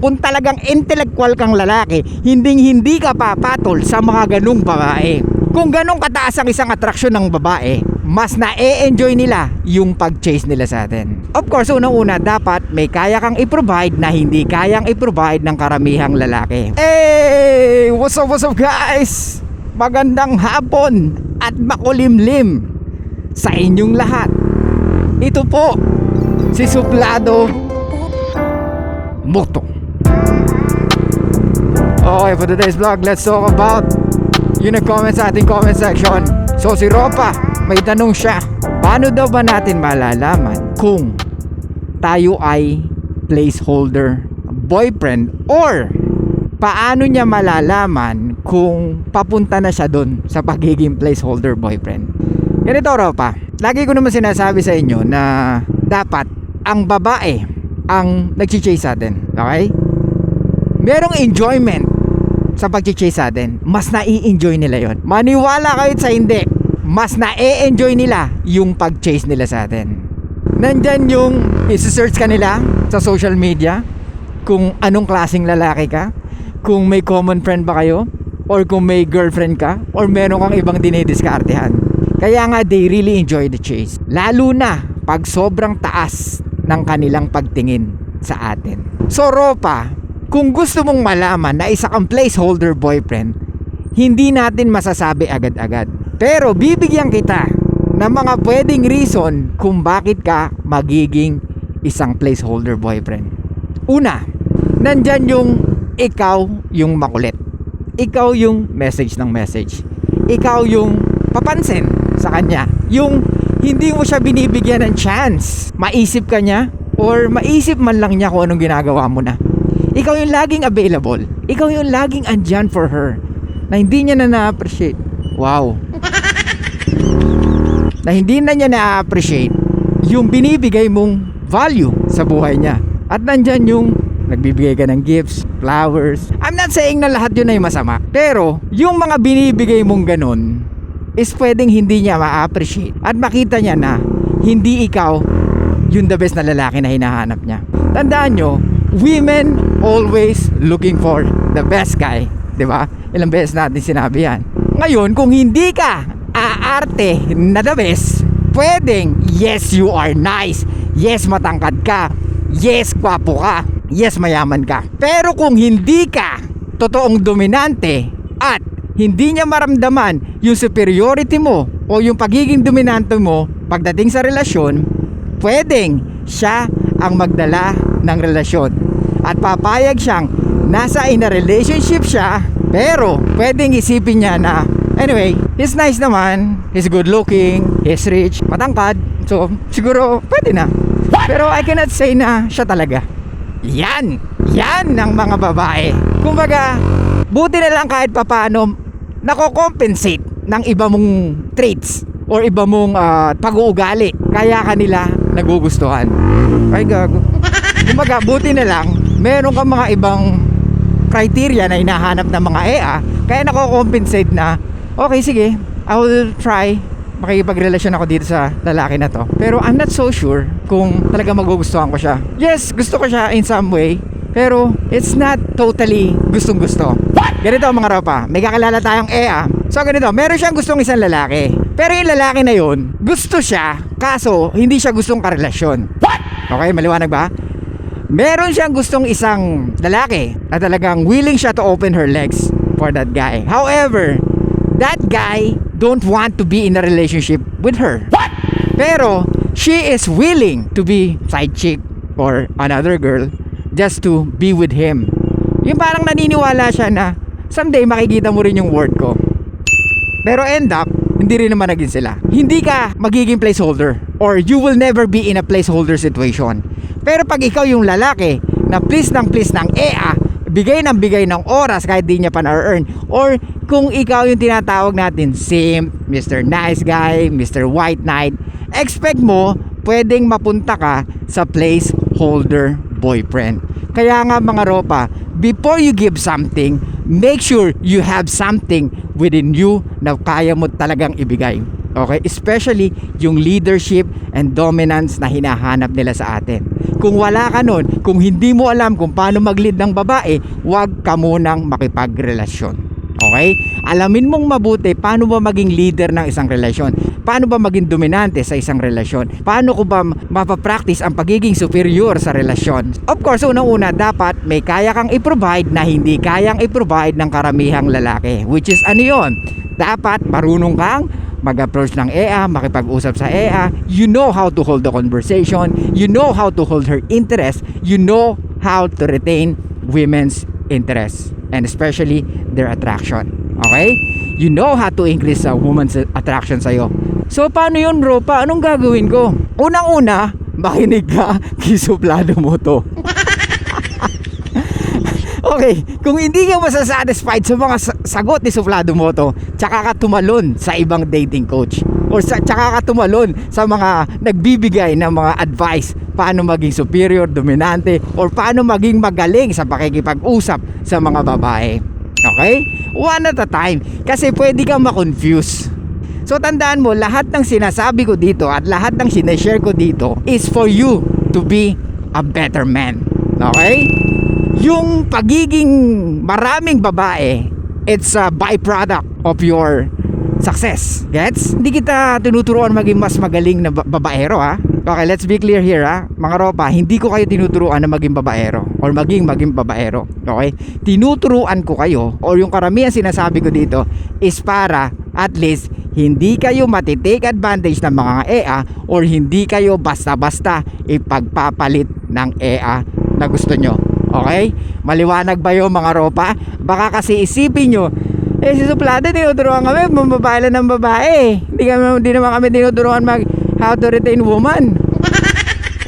kung talagang intellectual kang lalaki, hindi ka papatol sa mga ganung babae. Kung ganong kataas ang isang atraksyon ng babae, mas na-e-enjoy nila yung pag-chase nila sa atin. Of course, unang-una, dapat may kaya kang i-provide na hindi kayang i-provide ng karamihang lalaki. Hey! What's up guys? Magandang hapon at makulimlim sa inyong lahat. Ito po, si Suplado Moto. Okay, for today's vlog, let's talk about yung nag-comment sa ating comment section. So si Ropa, may tanong siya, paano daw ba natin malalaman kung tayo ay placeholder boyfriend, or paano niya malalaman kung papunta na siya dun sa pagiging placeholder boyfriend? Ganito, Ropa, lagi ko naman sinasabi sa inyo na dapat ang babae ang nag-chase sa atin, okay? Merong enjoyment sa pag-chase sa atin. Mas nai-enjoy nila yon. Maniwala kayo sa hindi, mas na-e-enjoy nila yung pag-chase nila sa atin. Nandyan yung isi-search ka nila sa social media kung anong klaseng lalaki ka, kung may common friend ba kayo, or kung may girlfriend ka, or meron kang ibang dinidiskartehan. Kaya nga they really enjoy the chase, lalo na pag sobrang taas ng kanilang pagtingin sa atin. So Ropa, kung gusto mong malaman na isa kang placeholder boyfriend, hindi natin masasabi agad-agad. Pero bibigyan kita ng mga pwedeng reason kung bakit ka magiging isang placeholder boyfriend. Una, nandyan yung ikaw yung makulit. Ikaw yung message ng message. Ikaw yung papansin sa kanya. Yung hindi mo siya binibigyan ng chance. Maisip ka niya, or maisip man lang niya kung anong ginagawa mo na. Ikaw yung laging available. Ikaw yung laging andyan for her, na hindi niya na na-appreciate. Wow. Na hindi na niya na-appreciate yung binibigay mong value sa buhay niya. At nandyan yung nagbibigay ka ng gifts, flowers. I'm not saying na lahat yun ay masama, pero yung mga binibigay mong ganun is pwedeng hindi niya ma-appreciate at makita niya na hindi ikaw yung the best na lalaki na hinahanap niya. Tandaan nyo, women always looking for the best guy, di ba? Ilang beses natin sinabi yan. Ngayon, kung hindi ka aarte na the best, pwedeng yes, you are nice, yes, matangkad ka, yes, gwapo ka, yes, mayaman ka. Pero kung hindi ka totoong dominante at hindi niya maramdaman yung superiority mo o yung pagiging dominante mo pagdating sa relasyon, pwedeng siya ang magdala ng relasyon at papayag siyang nasa in a relationship siya, pero pwedeng isipin niya na anyway, he's nice naman, he's good looking, he's rich, matangkad, so siguro pwede na. Pero I cannot say na siya talaga. Yan ang mga babae. Kumbaga, buti na lang kahit papaano nako-compensate ng iba mong traits or iba mong pag-uugali, kaya kanila nagugustuhan. Ay gago. Kumbaga, buti na lang meron kang mga ibang criteria na hinahanap ng mga EA, kaya nako-compensate na okay, sige, I will try makikipagrelasyon ako dito sa lalaki na to. Pero I'm not so sure kung talaga magugustuhan ko siya. Yes, gusto ko siya in some way, pero it's not totally gustong-gusto. Ganito mga Ropa, may kakilala tayong EA. So ganito, meron siyang gustong isang lalaki, pero yung lalaki na yun, gusto siya, kaso hindi siya gustong karelasyon. Okay, maliwanag ba? Meron siyang gustong isang lalaki na talagang willing siya to open her legs for that guy. However, that guy don't want to be in a relationship with her. Pero she is willing to be side chick or another girl just to be with him. Yung parang naniniwala siya na someday makikita mo rin yung worth ko. Pero end up, hindi rin naman naging sila. Hindi ka magiging placeholder, or you will never be in a placeholder situation. Pero pag ikaw yung lalaki na please ng EA, bigay ng oras kahit di niya pa na-earn, or kung ikaw yung tinatawag natin simp, Mr. Nice Guy, Mr. White Knight, expect mo pwedeng mapunta ka sa placeholder boyfriend. Kaya nga mga Ropa, before you give something, make sure you have something within you na kaya mo talagang ibigay. Okay? Especially yung leadership and dominance na hinahanap nila sa atin. Kung wala ka nun, kung hindi mo alam kung paano mag-lead ng babae, huwag ka munang makipagrelasyon. Okay? Alamin mong mabuti paano ba maging leader ng isang relasyon. Paano ba maging dominante sa isang relasyon. Paano ko ba mapapractice ang pagiging superior sa relasyon. Of course, unang-una, dapat may kaya kang i-provide na hindi kayang i-provide ng karamihang lalaki. Which is ano yun? Dapat marunong kang mag-approach ng EA, makipag-usap sa EA. You know how to hold the conversation. You know how to hold her interest. You know how to retain women's interest. And especially their attraction. Okay? You know how to increase a woman's attraction sa'yo. So paano yun, bro? Anong gagawin ko? Unang-una, makinig ka, kisuplado mo to. Okay, kung hindi ka masasatisfied sa mga sagot ni Suplado Moto, tsaka ka tumalon sa ibang dating coach or tsaka ka tumalon sa mga nagbibigay ng mga advice paano maging superior, dominante, or paano maging magaling sa pakikipag-usap sa mga babae. Okay? One at a time. Kasi pwede kang ma-confuse. So tandaan mo, lahat ng sinasabi ko dito at lahat ng sinashare ko dito is for you to be a better man. Okay? Yung pagiging maraming babae, it's a byproduct of your success. Gets? Hindi kita tinuturuan maging mas magaling na babaero, ha? Okay, let's be clear here, ha? Mga ropa, hindi ko kayo tinuturuan na maging babaero or maging babaero. Okay? Tinuturuan ko kayo, or yung karamihan sinasabi ko dito is para at least hindi kayo matitake advantage ng mga EA or hindi kayo basta-basta ipagpapalit ng EA na gusto nyo. Okay? Maliwanag ba yung mga ropa? Baka kasi isipin nyo, si Suplado tinuturuan kami, mambabae lang ng babae. Hindi naman kami tinuturuan how to retain woman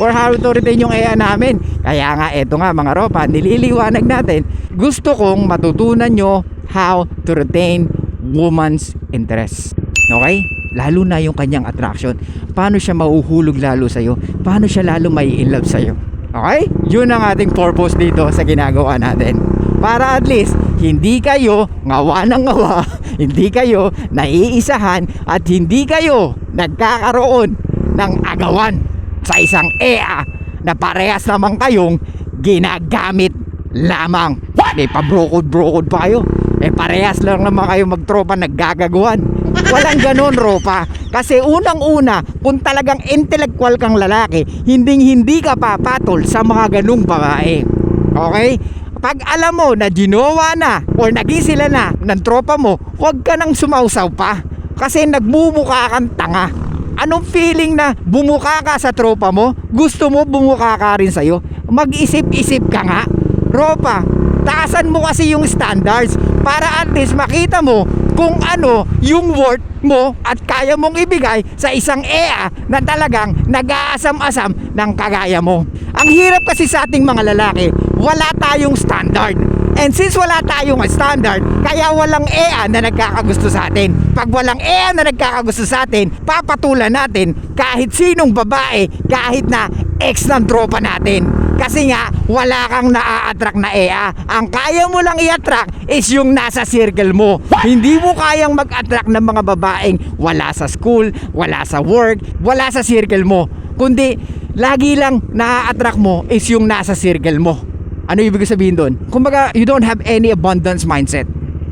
or how to retain yung EA namin. Kaya nga, eto nga mga ropa, nililiwanag natin. Gusto kong matutunan nyo how to retain woman's interest. Okay? Lalo na yung kanyang attraction. Paano siya mauhulog lalo sa'yo? Paano siya lalo may in love sa'yo? Okay? Yun ang ating purpose dito sa ginagawa natin. Para at least, hindi kayo ngawa ng ngawa, hindi kayo naiisahan, at hindi kayo nagkakaroon ng agawan sa isang EA na parehas naman kayong ginagamit lamang. May pabrokod-brokod pa kayo. Parehas lang naman kayo magtropa naggagagawan. Walang ganon, ropa. Kasi unang-una, kung talagang intellectual kang lalaki, hindi ka papatol sa mga ganung babae. Okay? Pag alam mo na ginawa na or naging sila na ng tropa mo, huwag ka nang sumausaw pa. Kasi nagmumukha kang tanga. Anong feeling na bumuka ka sa tropa mo? Gusto mo bumuka ka rin sa'yo? Mag-isip-isip ka nga. Ropa, taasan mo kasi yung standards para at least makita mo kung ano yung worth mo at kaya mong ibigay sa isang EA na talagang nag-aasam-asam ng kagaya mo. Ang hirap kasi sa ating mga lalaki, wala tayong standard. And since wala tayong standard, kaya walang EA na nagkakagusto sa atin. Pag walang EA na nagkakagusto sa atin, papatulan natin kahit sinong babae, kahit na ex ng tropa natin. Kasi nga, wala kang naa-attract na EA. Ang kaya mo lang i-attract is yung nasa circle mo. Hindi mo kayang mag-attract ng mga babaeng wala sa school, wala sa work, wala sa circle mo. Kundi, lagi lang naa-attract mo is yung nasa circle mo. Ano ibig sabihin doon? Kumbaga, you don't have any abundance mindset.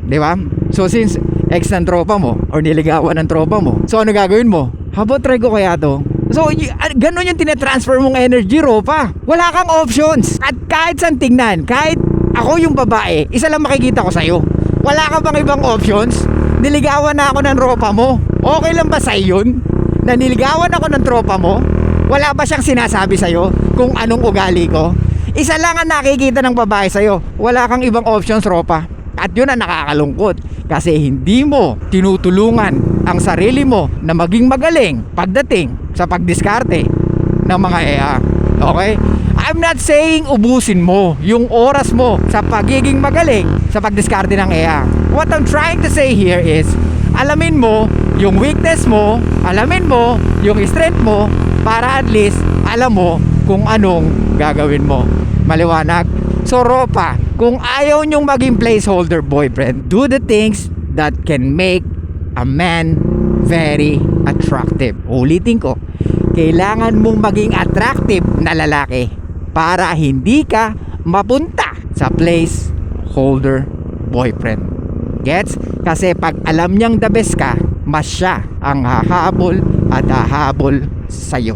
Di ba? So since ex ng tropa mo or niligawan ng tropa mo, so ano gagawin mo? Habang try ko kaya to? So ganun yung tinatransfer mong energy, ropa. Wala kang options. At kahit saan tingnan, kahit ako yung babae, isa lang makikita ko sa'yo. Wala ka bang ibang options? Niligawan na ako ng tropa mo. Okay lang ba sa'yo yun? Na niligawan ako ng tropa mo? Wala ba siyang sinasabi sa'yo kung anong ugali ko? Isa lang ang nakikita ng babae sa'yo. Wala kang ibang options, ropa. At yun ang nakakalungkot. Kasi hindi mo tinutulungan ang sarili mo na maging magaling pagdating sa pagdiskarte ng mga EA. Okay? I'm not saying ubusin mo yung oras mo sa pagiging magaling sa pagdiskarte ng EA. What I'm trying to say here is, alamin mo yung weakness mo, alamin mo yung strength mo, para at least alam mo kung anong gagawin mo. Maliwanag? So ropa, kung ayaw nyong maging placeholder boyfriend, do the things that can make a man very attractive. Ulitin ko, kailangan mong maging attractive na lalaki. para hindi ka mapunta sa placeholder boyfriend. Gets? Kasi pag alam niyang the best ka, mas siya ang hahabol at hahabol sa'yo.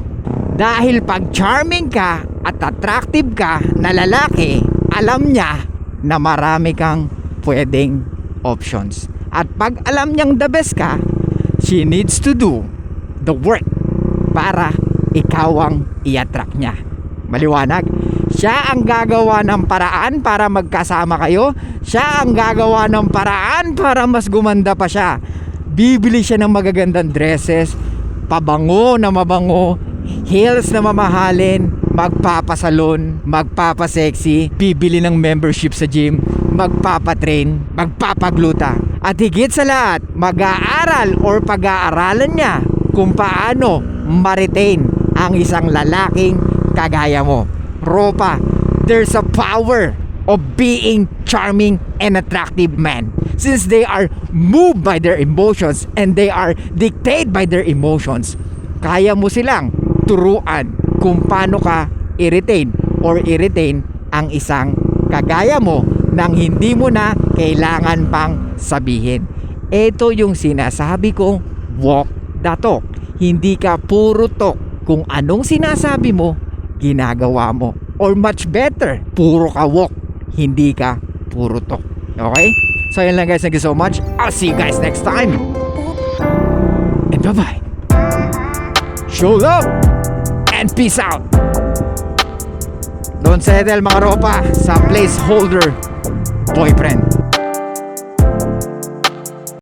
Dahil pag charming ka at attractive ka na lalaki, alam niya na marami kang pwedeng options. At pag alam niyang the best ka, she needs to do the work para ikaw ang i-attract niya. Maliwanag? Siya ang gagawa ng paraan para magkasama kayo. Siya ang gagawa ng paraan para mas gumanda pa siya. Bibili siya ng magagandang dresses, pabango na mabango, heels na mamahalin, magpapasalon, magpapasexy, bibili ng membership sa gym, magpapatrain, magpapagluta. At higit sa lahat, mag-aaral or pag-aaralan niya kung paano ma-retain ang isang lalaking kagaya mo. Ropa, there's a power of being charming and attractive man. Since they are moved by their emotions and they are dictated by their emotions, kaya mo silang turuan kung paano ka i-retain ang isang kagaya mo nang hindi mo na kailangan pang sabihin. Ito yung sinasabi kong walk the talk. Hindi ka puro talk. Kung anong sinasabi mo, ginagawa mo. Or much better, puro ka walk. Hindi ka puro talk. Okay? So yun lang guys. Thank you so much. I'll see you guys next time. And bye-bye. Show love and peace out. Don't settle mga ropa sa placeholder boyfriend.